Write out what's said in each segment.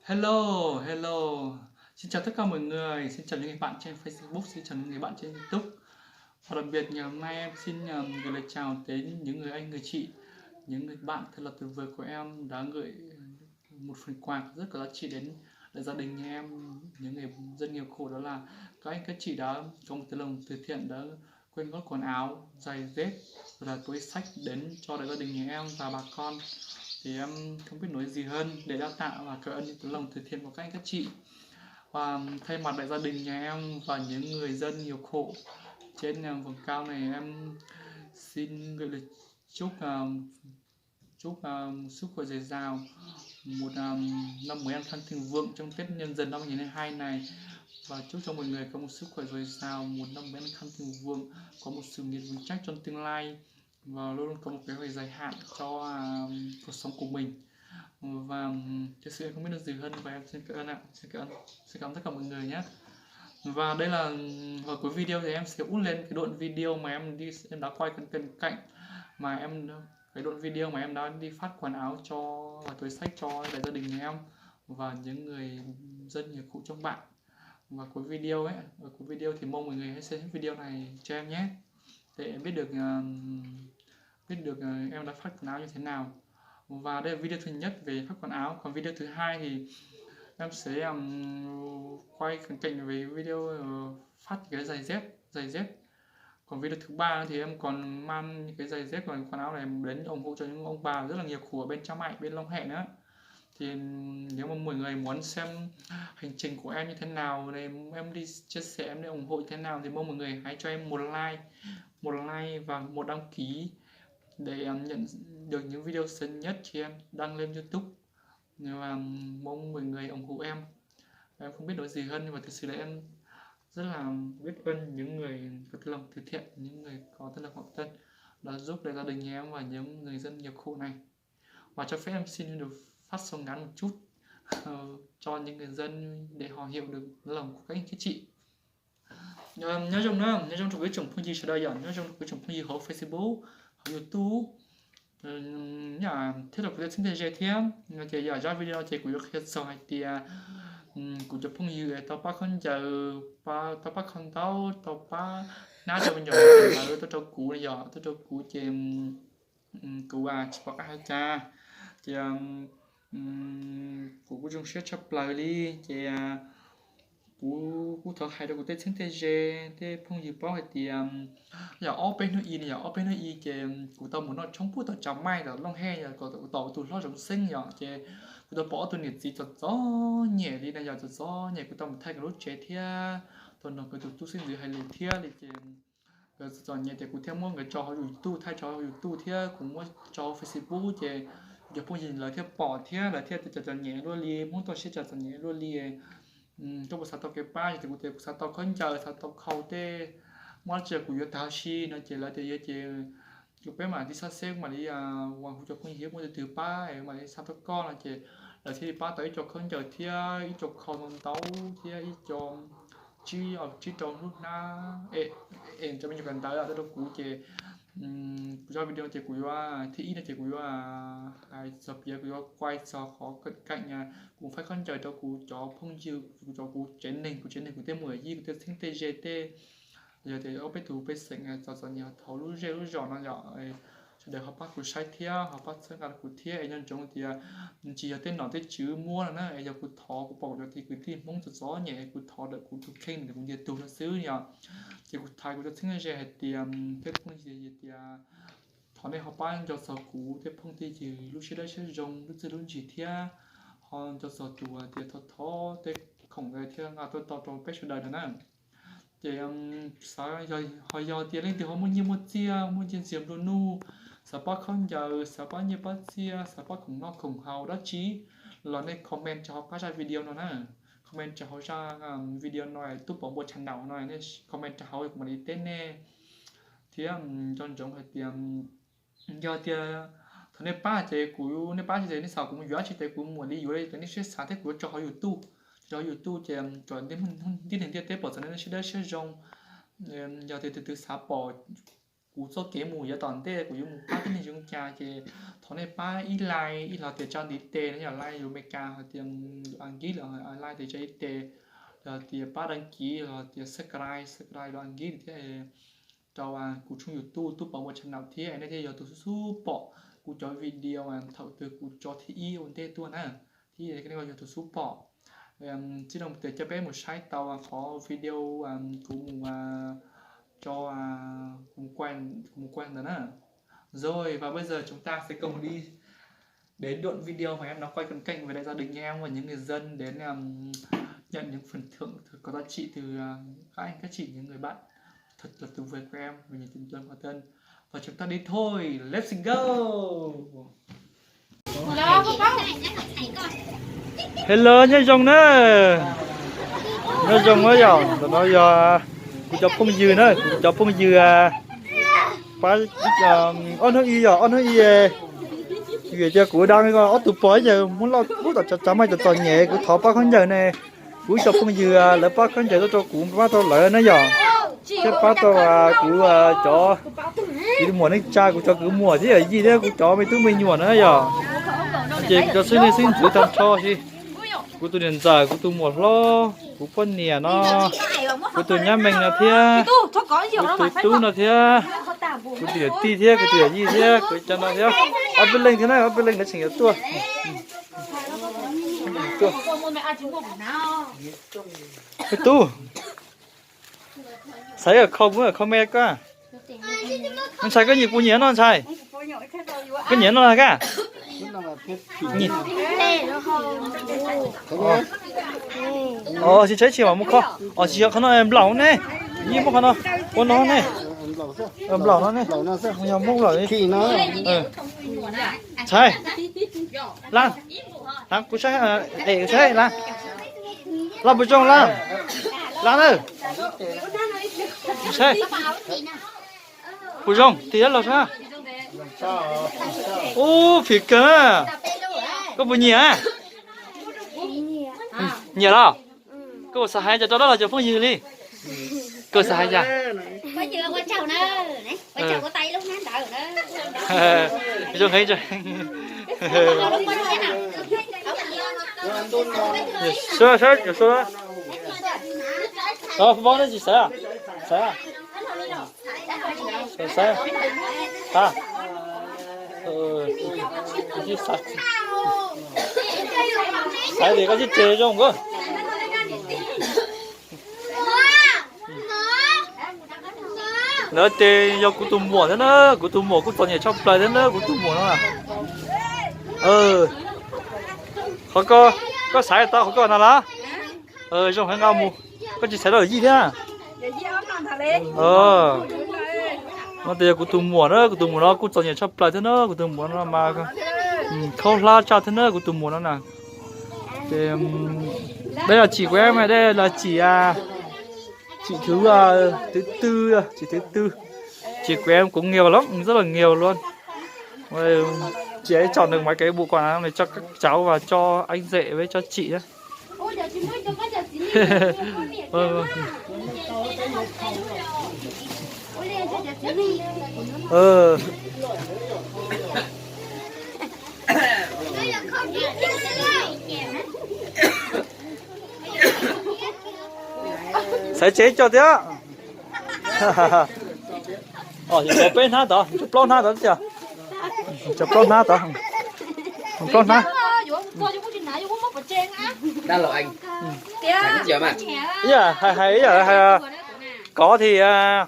Hello, hello. Xin chào tất cả mọi người, xin chào những người bạn trên Facebook, xin chào những người bạn trên YouTube. Và đặc biệt ngày hôm nay em xin gửi lời chào đến những người anh, người chị, những người bạn thật là tuyệt vời của em đã gửi một phần quà rất có giá trị đến gia đình nhà em, những người dân nghèo khổ, đó là các anh các chị đã có một tấm lòng từ thiện đã quyên góp quần áo, giày dép và túi xách đến cho đại gia đình nhà em và bà con. Thì em không biết nói gì hơn để đáp tạ và cảm ơn những tấm lòng từ thiện của các anh các chị. Và thay mặt đại gia đình nhà em và những người dân nghèo khổ trên vùng cao này, em xin gửi lời chúc sức khỏe dồi dào, một năm mới an khang thịnh vượng trong Tết Nhâm Dần năm 2022 này, và chúc cho mọi người có một sức khỏe dồi dào, một năm mới an khang thịnh vượng, có một sự nghiệp vững chắc trong tương lai và luôn luôn có một kế hoạch dài hạn cho cuộc sống của mình. Và thực sự em không biết được gì hơn, và em xin cảm ơn ạ, xin cảm ơn tất cả mọi người nhé. Và đây là vào cuối video thì em sẽ út lên cái đoạn video mà em đã quay cận cạnh, mà cái đoạn video mà em đã đi phát quần áo cho và túi xách cho đại gia đình nhà em và những người dân nghèo khổ trong bạn. Và cuối video ở cuối video thì mong mọi người hãy xem video này cho em nhé, để em biết được em đã phát quần áo như thế nào. Và đây là video thứ nhất về phát quần áo, còn video thứ hai thì em sẽ quay cận cảnh về video phát cái giày dép. Còn video thứ ba thì em còn mang những cái giày dép và quần áo này đến ủng hộ cho những ông bà rất là nghèo khổ ở bên Cha Mại, bên Long Hẹ nữa. Thì nếu mà mọi người muốn xem hành trình của em như thế nào, này em đi chia sẻ, em đi ủng hộ như thế nào, thì mong mọi người hãy cho em một like và một đăng ký để nhận được những video sớm nhất khi em đăng lên YouTube. Và mong mọi người ủng hộ em. Em không biết nói gì hơn, nhưng mà thực sự là em rất là biết ơn những người có tấm lòng từ thiện, những người có tấm lòng hậu tân đã giúp đỡ gia đình nhà em và những người dân nghèo khổ này. Và cho phép em xin được phát sóng ngắn một chút cho những người dân để họ hiểu được lòng của các anh các chị. Nhớ trong cái chồng phong gì sẽ đây nhớ trong cái chồng phong gì họ Facebook, họ YouTube, nhà thiết lập cái sinh thể dễ thêm, thì giờ ra video thì cũng được sau hai tia cũngจะพุ่งยืนต่อป้าคนเจอป้าต่อป้าคนเต้าต่อป้าน้าจะเป็นอย่างไรตัวเจ้ากูเนี่ยตัวเจ้ากูเจมกูว่าชิบะให้จ้าเจมกูจงเชื่อชับปลายลีเจกูthở hay đâuกูtết sinh tết dê tết phong dư bao hay tiệm giờ ở bên nơi y này giờ ở bên nơi y chèกูtao muốn nói chống bút tao chấm mai là long he giờกูtao tụi lo giống sinh giờ chèกูtao bỏ tụi nhiệt gì cho gió nhẹ đi này giờ cho gió nhẹกูtao một thay cái lối chế thia tụi nó cái tụi sinh gì hay lì thia thì chè rồi giờ nhẹ thìกูtheo mua người cho họ dùng tu thay cho họ dùng tu thia cũng mua cho Facebook chè giờ phong dư là thia bỏ thia là thia thì cho nhẹ luôn li muốn tao sẽ cho nhẹ luôn li trong một sát tộc cái ba thì cũng thể sát tộc khẩn chờ sát tộc khâu tê ngoan chờ của yếu tao chi nó chỉ là để chỉ chụp cái mà đi sát xem mà đi hoàng phụ cho con hiếu một từ ba mà đi sát tộc con là chỉ là khi ba tới cho khẩn chờ thia ít cho khâu non tấu thia ít cho chi ở chi trong lúc na em cho mình cần tới là tôi đâu cũ chỉ do video chỉ của thì ít là chỉ của ai sập giờ của quay so khó cạnh nhà cũng phải con trời cho cụ cho phong dư cho cụ trên nền của tên 10 gì của tên sinh tê gt giờ thì ở bên thủ bên sảnh cho nhà thấu lú rêu lú giòn nó nhỏ để họ bắt của sai thia họ bắt sang cả của thia nhân trong thì chỉ là tên nó tên chữ mua là nó giờ của thọ của bỏ rồi thì cứ tìm mong cho gió nhẹ của thọ được của thuộc khen được của nhiệt tù nó xứ nhỉ thì của thai của tên sinh ra thì cái phong gì thì thọ này họ bán cho sở cũ thế phong thì chỉ lúc trước đây sẽ dùng lúc trước lúc chỉ thia họ cho sở tù thì thọ thế không cái thia ngà tôi tao trong page đời nữa thì sao họ giờ tiền lên thì họ muốn chia xiêm luôn nu sao bác không giờ sao bác như bác chia sao bác cũng nó khủng hào đó chí là nên comment cho họ ra video nó nè comment cho họ ra video này tụt bỏ một channel nào này nên comment cho họ được một ý tên nè thì trong trong hay tiền giờ thì thằng này ba thì của này ba thì này sao cũng giá trị thì cũng muốn đi dưới đây thì sẽ sáng thế của cho họ YouTube cho YouTube thì chọn đến đi đến tiếp bỏ cho nên sẽ dùng giờ thì từ từ xả bỏ cú cho kế mù giờ toàn tê cú dùng mù ba cái này dùng cha kì thọ này ba ít like ít là tiền trang đi tê nó giờ like dùng Mecca hoặc tiền anh ghi là like thì chơi tê là tiền ba đăng ký là tiền subscribe là anh ghi thì cho cú chung YouTube bảo một channel thế này thì giờ tôi su bỏ cú cho video thầu từ cú cho thi ổn tê tuần ha thì cái này giờ tôi su bỏ chỉ đồng tiền cho bé một site tàu có video cùng cho cùng quen rồi nè rồi và bây giờ chúng ta sẽ cùng đi đến đoạn video mà em nó quay cận cảnh với đại gia đình em và những người dân đến nhận những phần thưởng có giá trị từ các anh các chị những người bạn thật là tuyệt vời của em và những tình tuân và thân và chúng ta đi thôi let's go. Hello nhá dòng nữa nó dòng nó dòng nó giờกูจะพุ่งยืนนะกูจะพุ่งยืนไปăn hơi y giờ ăn hơi y về choกูđang cái ăn tụi bói giờ muốn lo muốn tập chặt chăm hay tập toàn nhẹกูthọ ba con giờ nàyกูจะพุ่งยืนแล้วba con giờ tôi choกูba tôi lợi nó giờ cái ba tôiกูcho đi mùa này chaกูcho cứ mùa thế là gì đấyกูcho mấy thứ mình mùa nữa giờ chị cho xin thử thăm cho chịกูตัวเดินจ่ายกูตัวหมดล้อกูป้นเนี่ยเนาะกูตัวย้ำแมงนะเทียกูตัวตู้นะเทียกูตัวตีเทียกูตัวยี่เทียกูจะนะเทียเอาไปเล่นที่ไหนเอาไปเล่นกับสิ่งตัวไอ้ตู้ใส่กับข้าวมือข้าวแม่ก็มันใส่ก็หยิบกูเหนียวนั่นใช่ก็เหนียวนั่นอะไรกันnhìn chị thấy chị mà mua kho chị có nó em lẩu này như mua kho nó con nó này em lẩu nó này nhà mua lẩu đi thì nó sai lan lan cứ sai để sai lan lan bùi trong lan lan ơi sai bùi trong thì rất là sao ô phiền cơ có bao nhiêu à nhiều đó có sao hay cho đó là cho phong dư đi có sao hay chưa có chưa có chầu nữa có chầu có tay lúc nãy đợi nữa cho thấy cho sơ đó phong nó gì sơ sơ sơ à cái sạch sạch thì có chiếc chè trong cơ nữa thì do cụ tụm mùa thế nữa cụ tụm mùa cụ toàn nhà trong plei thế nữa cụ tụm mùa nó khó có sạch tao có nào lá trong hàng ngao mù có chỉ sạch ở gì thế à nó thì cụ tụm mùa nó cụ toàn nhà trong plei thế nữa cụ tụm mùa nó mà không la cha thế nữa cụ tụm mùa nó nè thì đây là chị của em này đây là chị thứ tư chị của em cũng nghèo lắm rất là nghèo luôn chị ấy chọn được mấy cái bộ quần áo này cho các cháu và cho anh rể với cho chị đấy sẽ chế cho thế á chỉ có bên hát đó chụp lon hát đó chưa chụp lon hát đó lon hát đang là anh giờ mà dạ hay có thì ta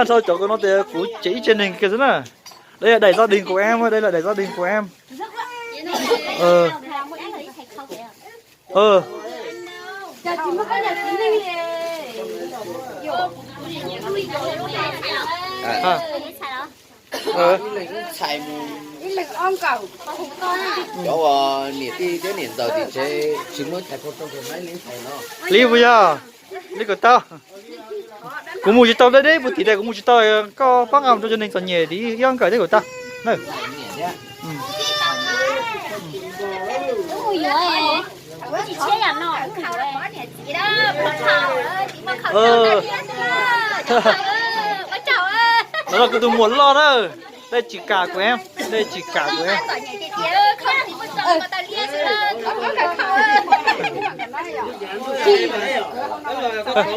thôi chỗ nó thì của chỉ trên hình kia thế này đây là đẩy gia đình của em đây là đẩy gia đình của em xài chỗ nhiệt đi cái nhiệt giờ thì chế chứng mới chạy trong cái máy lính xài nó lý bây giờ lý của tao cũng mua cho tao đấy bữa tí đây cũng mua cho tao có bác ông cho nên còn nhẹ tí ăn cái đấy của tao này rồi chị chế à nọ khảo đó chị đó khảo chị mà khảo bắt chào ơi đó là cái tôi muốn lo đó. Đây chị cả của em, đây chị cả của em.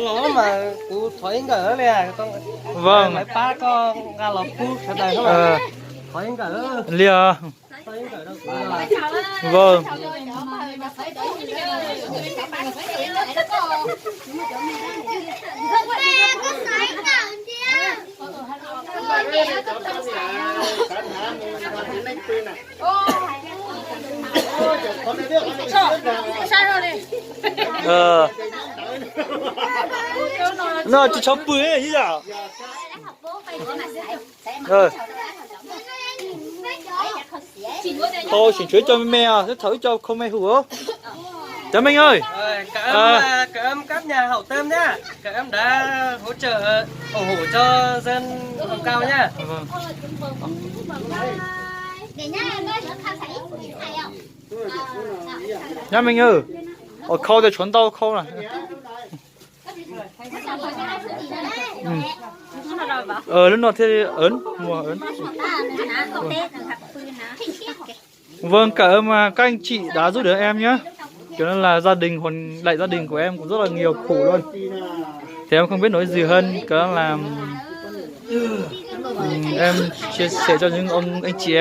nó mà cụ thổi ngỡ nè con Vâng. mấy ba con ra lọc cu thật này các bạn thổi ngỡ Lia. thổi ngỡ đâu Vâng. Nó chỉ chọc bưởi này chứ à? Thôi chuyển chuối cho mẹ à, thế thử cho không mẹ hủa. Chào Minh ơi. Cả em các nhà hậu tâm nhá, các em đã hỗ trợ ủng hộ cho dân vùng cao nhá. Vâng. Nhà Minh ơi. Khâu thì chuẩn tao khâu này. Lúc nào thì ớn, mùa ớn. Vâng, cảm ơn các anh chị đã giúp đỡ em nhé. Cho nên là gia đình lại gia đình của em cũng rất là nhiều khổ luôn. Thì em không biết nói gì hơn, đó là em chia sẻ cho những anh chị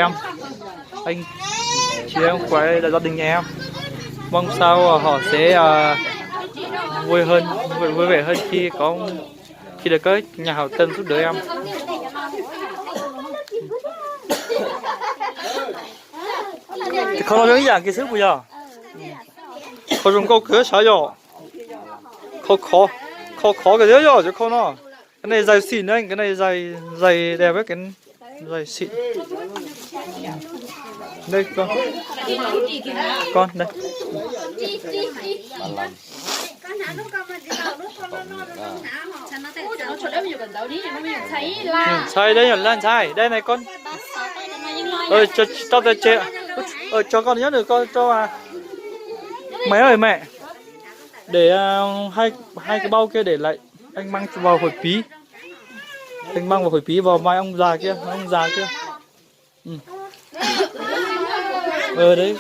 em khỏe là gia đình nhà em. Mong sao họ sẽ vui vẻ hơn khi được các nhà hảo tâm giúp đỡ em. Thì không nói gì cái sức bây giờ. Không dùng câu cửa sao rồi? Khó cái đấy rồi chứ không nó. Cái này dày xịn đấy anh, cái này dày đẹp ấy, cái dày xịn. Đây con đây. Xay đây là xay đây này con. Cho chế cho con nhớ được con cho mẹ ơi mẹ để hai cái bao kia để lại anh mang vào hồi pí, anh mang vào hồi pí vào mai ông già kia. Đấy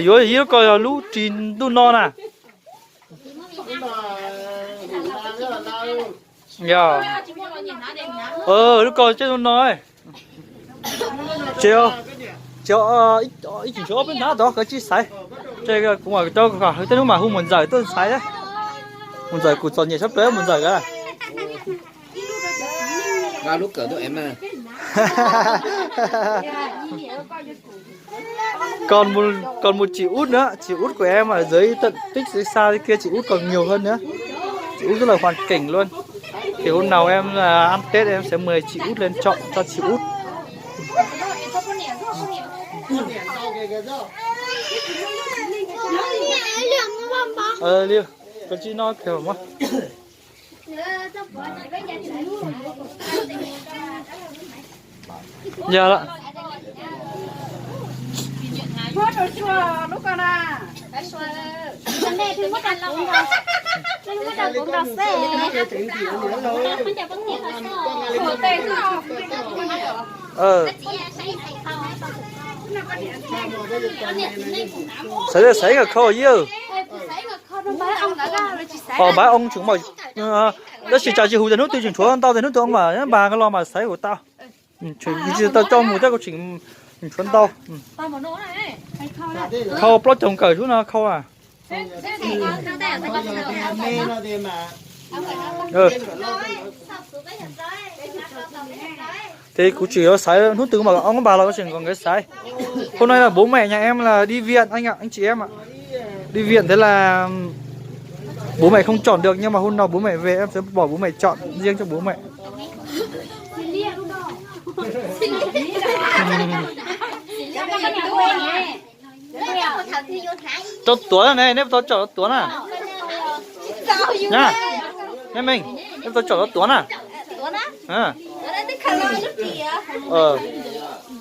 dưới dưới coi lũ chín đun non à. Yeah. Lúc coi chết đun non ấy. Chiều ít chỉnh chỗ bên đó đó cái chi sai. Cái cũng là cho cả cái lúc mà hôm mình giải tôi sai đấy. Mình giải cụ tròn nhẹ sắp tới mình giải cái. Ra lúc cỡ tụi em à. Còn một chị út nữa, chị út của em ở dưới tận tích dưới xa kia, chị út còn nhiều hơn nữa. Chị út rất là hoàn cảnh luôn. Thì hôm nào em là ăn Tết em sẽ mời chị út lên chọn cho chị út. Liêu, con chị nói kiểu mà. Dạ ạ. Lúc con à. Vấn đề thì mất ăn lâu rồi. Nên mất ăn cũng đọc xe. Mình chả vấn đề là sao? Khổ tệ sao? Sấy cả khâu gì ư? Bái ông chúng mày đó chỉ trả chị hù tiền nút tiêu chuyển chúa tao tiền nút ông mà bà cái lo mà sấy của tao. Tao cho một cái chuyện chuẩn tao. Khâu plot trồng cởi xuống nó khâu à. Thì cũng chỉ có sấy nút từ mà ông bà là có chuyện còn cái sấy. Hôm nay là bố mẹ nhà em là đi viện anh ạ, anh chị em ạ. Đi viện thế là bố mẹ không chọn được, nhưng mà hôm nào bố mẹ về em sẽ bỏ bố mẹ chọn riêng cho bố mẹ. Cho Tuấn này, nếu tao chọn Tuấn à? Nhá. Nghe mình, nếu tao chọn Tuấn à?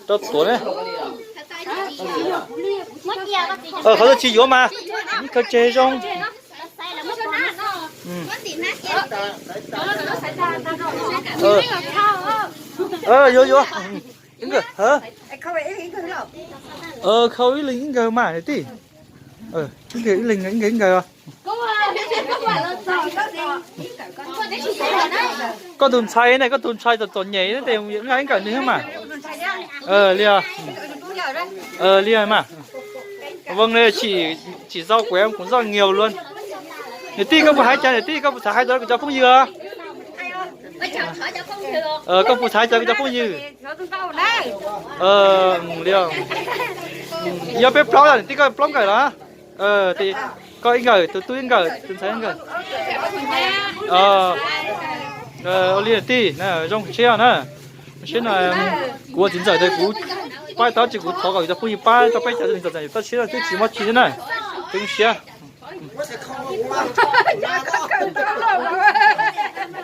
Cho Tuấn đấy. mất nhiều có gìเขาจะchỉ vô mà cái chế trong sai là mất con mất tiền nát vô vô những cái hả khâu ý linh những cái mà này tí những cái linh những cái có tùn chay này có tùn chay tụt nhảy đấy đều những cái cả nữa mà lia mà vâng đây chỉ rau của em cũng rất là nhiều luôn để tí có một hai trái để tí có một hai trái cho không dừa có một hai trái cho không dừa lia giờ bếp plau là tí có plau cái đó thì có ít người tôi ít người tôi thấy ít người lia tí nè trong chia nè chia là của chính giải đây của bài đó chỉ của thọ gọi cho phụ nữ bài cho bây giờ mình giờ ta chia là cái chỉ mất chỉ thế này tiếng chia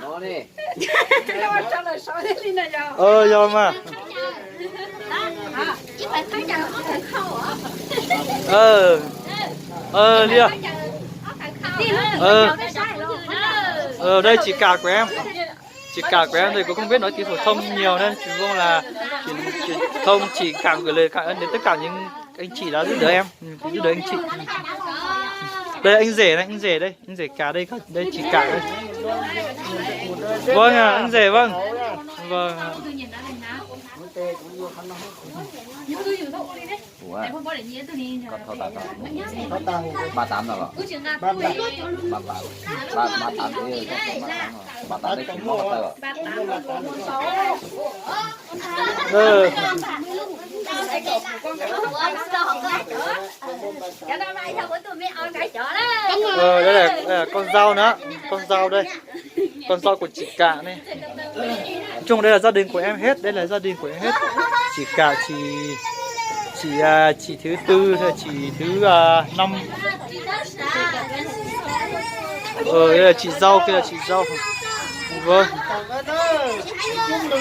Nó đi. Giờ mà lia đây chỉ cả của em thì cũng không biết nói tiếng phổ thông nhiều nên chỉ mong là chỉ thông chỉ cảm gửi lời cảm ơn đến tất cả những anh chị đã giúp đỡ em giúp đỡ anh chị. Đây anh rể này, anh rể cá đây, đây chỉ cả đây. Vâng anh rể vâng. Vâng. Ủa. Có thâu tàng. 38 rồi. 38 thì 38 đấy cũng có rồi. Đây là con dao nữa, con dao đây, con dao của chị cả này. Nói chung đây là gia đình của em hết, đây là gia đình của em hết. Chị cả chị thứ tư hay chị thứ 5. Đây là chị dâu, kia là chị dâu. Vâng.